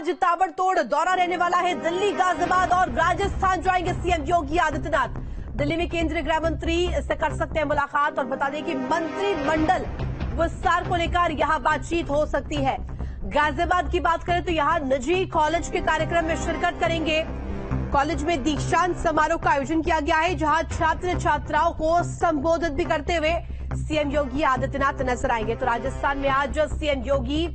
आज ताबड़तोड़ दौरा रहने वाला है दिल्ली, गाजियाबाद और राजस्थान जाएंगे सीएम योगी आदित्यनाथ। दिल्ली में केंद्रीय गृह मंत्री से कर सकते हैं मुलाकात और बता दें कि मंत्रिमंडल विस्तार को लेकर यहां बातचीत हो सकती है। गाजियाबाद की बात करें तो यहां निजी कॉलेज के कार्यक्रम में शिरकत करेंगे। कॉलेज में दीक्षांत समारोह का आयोजन किया गया है, जहां छात्र छात्राओं को संबोधित भी करते हुए सीएम योगी आदित्यनाथ नजर आएंगे। तो राजस्थान में आज सीएम योगी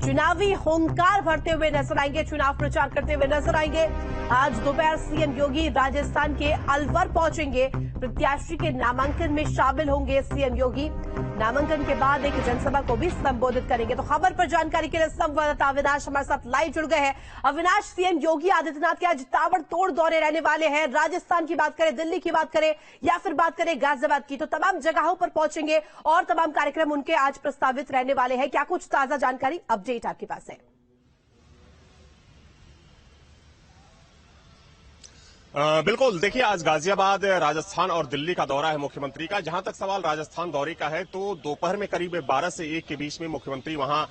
चुनावी हुंकार भरते हुए नजर आएंगे, चुनाव प्रचार करते हुए नजर आएंगे। आज दोपहर सीएम योगी राजस्थान के अलवर पहुंचेंगे। प्रत्याशी के नामांकन में शामिल होंगे सीएम योगी। नामांकन के बाद एक जनसभा को भी संबोधित करेंगे। तो खबर पर जानकारी के लिए संवाददाता अविनाश हमारे साथ लाइव जुड़ गए हैं। अविनाश, सीएम योगी आदित्यनाथ के आज ताबड़तोड़ दौरे रहने वाले हैं। राजस्थान की बात करें, दिल्ली की बात करें या फिर बात करें गाजियाबाद की, तो तमाम जगहों पर पहुंचेंगे और तमाम कार्यक्रम उनके आज प्रस्तावित रहने वाले हैं। क्या कुछ ताजा जानकारी अपडेट आपके पास है? बिल्कुल, देखिए आज गाजियाबाद, राजस्थान और दिल्ली का दौरा है मुख्यमंत्री का। जहां तक सवाल राजस्थान दौरे का है तो दोपहर में करीब 12 से 1 के बीच में मुख्यमंत्री वहां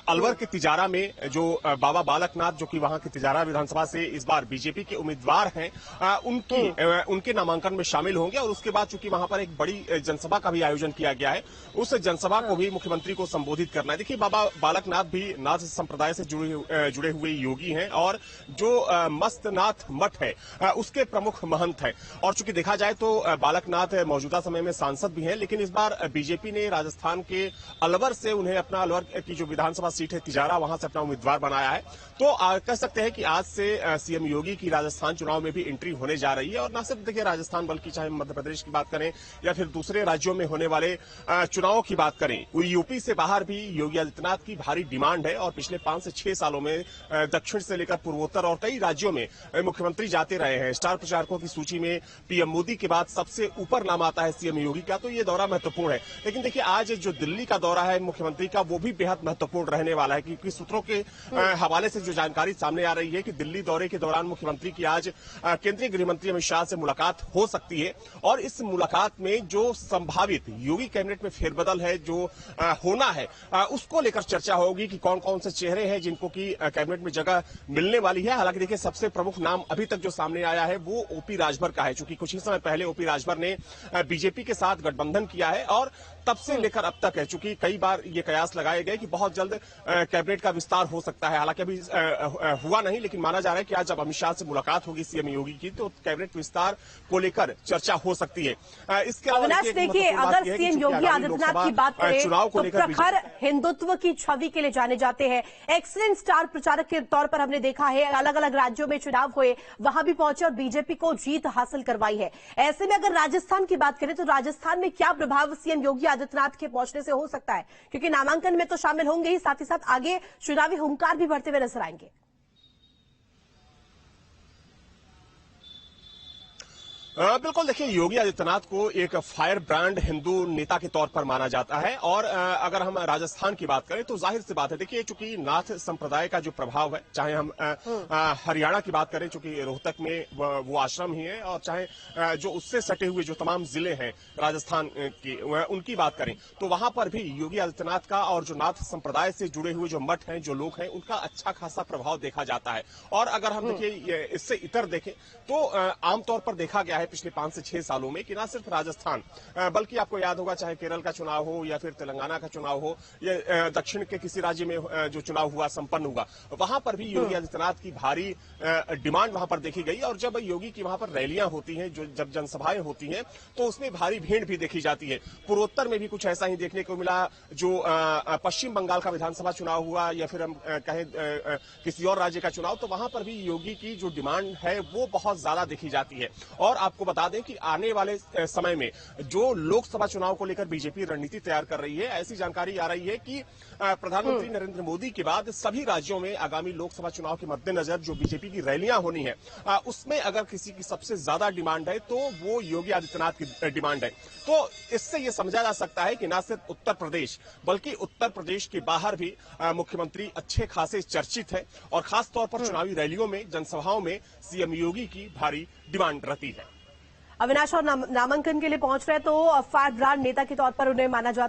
अलवर के तिजारा में जो बाबा बालकनाथ, जो कि वहां की तिजारा विधानसभा से इस बार बीजेपी के उम्मीदवार हैं, उनके नामांकन में शामिल होंगे। और उसके बाद चूंकि वहां पर एक बड़ी जनसभा का भी आयोजन किया गया है, उस जनसभा को भी मुख्यमंत्री को संबोधित करना है। देखिए, बाबा बालकनाथ भी नाथ संप्रदाय से जुड़े हुए योगी हैं और जो मस्तनाथ मठ है उसके प्रमुख महंत हैं। और चूंकि देखा जाए तो बालकनाथ मौजूदा समय में सांसद भी हैं, लेकिन इस बार बीजेपी ने राजस्थान के अलवर से उन्हें अपना, अलवर की जो विधानसभा सीट है तिजारा, वहां से अपना उम्मीदवार बनाया है। तो कह सकते हैं कि आज से सीएम योगी की राजस्थान चुनाव में भी एंट्री होने जा रही है। और न सिर्फ देखिए राजस्थान, बल्कि चाहे मध्य प्रदेश की बात करें या फिर दूसरे राज्यों में होने वाले चुनावों की बात करें, यूपी से बाहर भी योगी आदित्यनाथ की भारी डिमांड है। और पिछले 5 से 6 सालों में दक्षिण से लेकर पूर्वोत्तर और कई राज्यों में मुख्यमंत्री जाते रहे हैं। स्टार प्रचारकों की सूची में पीएम मोदी के बाद सबसे ऊपर नाम आता है सीएम योगी का। तो ये दौरा महत्वपूर्ण है। लेकिन देखिए, आज जो दिल्ली का दौरा है मुख्यमंत्री का, वो भी बेहद महत्वपूर्ण रहने वाला है, क्योंकि सूत्रों के हवाले से जो जानकारी सामने आ रही है कि दिल्ली दौरे के दौरान मुख्यमंत्री की आज केंद्रीय गृह मंत्री अमित शाह से मुलाकात हो सकती है। और इस मुलाकात में जो संभावित योगी कैबिनेट में फेरबदल है जो होना है, उसको लेकर चर्चा होगी कि कौन कौन से चेहरे हैं जिनको की कैबिनेट में जगह मिलने वाली है। हालांकि देखिए, सबसे प्रमुख नाम अभी तक जो सामने आया है वो ओपी राजभर का है, क्योंकि कुछ ही समय पहले ओपी राजभर ने बीजेपी के साथ गठबंधन किया है और तब से लेकर अब तक है। चूंकि कई बार ये कयास लगाए गए कि बहुत जल्द कैबिनेट का विस्तार हो सकता है, हालांकि अभी हुआ नहीं, लेकिन माना जा रहा है कि आज जब अमित शाह से मुलाकात होगी सीएम योगी की, तो कैबिनेट विस्तार को लेकर चर्चा हो सकती है। इसके अविनाश, देखिए, अगर सीएम योगी आदित्यनाथ की बात करें तो प्रखर हिंदुत्व की छवि के लिए जाने जाते हैं। एक्सीलेंट स्टार प्रचारक के तौर पर हमने देखा है, अलग अलग राज्यों में चुनाव हुए, वहां भी पहुंचे और बीजेपी को जीत हासिल करवाई है। ऐसे में अगर राजस्थान की बात करें तो राजस्थान में क्या प्रभाव सीएम योगी आदित्यनाथ के पहुंचने से हो सकता है? क्योंकि नामांकन में तो शामिल होंगे ही, साथ ही साथ आगे चुनावी हुंकार भी भरते हुए नजर आएंगे। बिल्कुल, देखिए, योगी आदित्यनाथ को एक फायर ब्रांड हिंदू नेता के तौर पर माना जाता है। और अगर हम राजस्थान की बात करें तो जाहिर सी बात है, देखिए, चूंकि नाथ संप्रदाय का जो प्रभाव है, चाहे हम हरियाणा की बात करें, चूंकि रोहतक में वो आश्रम ही है, और चाहे जो उससे सटे हुए जो तमाम जिले हैं राजस्थान की, उनकी बात करें तो वहां पर भी योगी आदित्यनाथ का और जो नाथ संप्रदाय से जुड़े हुए जो मठ हैं, जो लोग हैं, उनका अच्छा खासा प्रभाव देखा जाता है। और अगर हम देखिए इससे इतर देखें तो आमतौर पर देखा गया है पिछले 5 से 6 सालों में कि ना सिर्फ राजस्थान, बल्कि आपको याद होगा, चाहे केरल का चुनाव हो या फिर तेलंगाना का चुनाव हो या दक्षिण के किसी राज्य में जो चुनाव हुआ, संपन्न हुआ, वहां पर भी योगी आदित्यनाथ की भारी डिमांड वहां पर देखी गई। और जब योगी की वहां पर रैलियां होती हैं, जब जनसभाएं होती हैं, तो उसमें भारी भीड़ भी देखी जाती है। पूर्वोत्तर में भी कुछ ऐसा ही देखने को मिला। जो पश्चिम बंगाल का विधानसभा चुनाव हुआ या फिर हम कहें किसी और राज्य का चुनाव, तो वहां पर भी योगी की जो डिमांड है वो बहुत ज्यादा देखी जाती है। और आपको बता दें कि आने वाले समय में जो लोकसभा चुनाव को लेकर बीजेपी रणनीति तैयार कर रही है, ऐसी जानकारी आ रही है कि प्रधानमंत्री नरेंद्र मोदी के बाद सभी राज्यों में आगामी लोकसभा चुनाव के मद्देनजर जो बीजेपी की रैलियां होनी है, उसमें अगर किसी की सबसे ज्यादा डिमांड है तो वो योगी आदित्यनाथ की डिमांड है। तो इससे यह समझा जा सकता है कि न सिर्फ उत्तर प्रदेश, बल्कि उत्तर प्रदेश के बाहर भी मुख्यमंत्री अच्छे खासे चर्चित है। और खासतौर पर चुनावी रैलियों में, जनसभाओं में सीएम योगी की भारी डिमांड रहती है। अविनाश, और नामांकन के लिए पहुंच रहे तो फायर ब्रांड नेता के तौर पर उन्हें माना जाता है।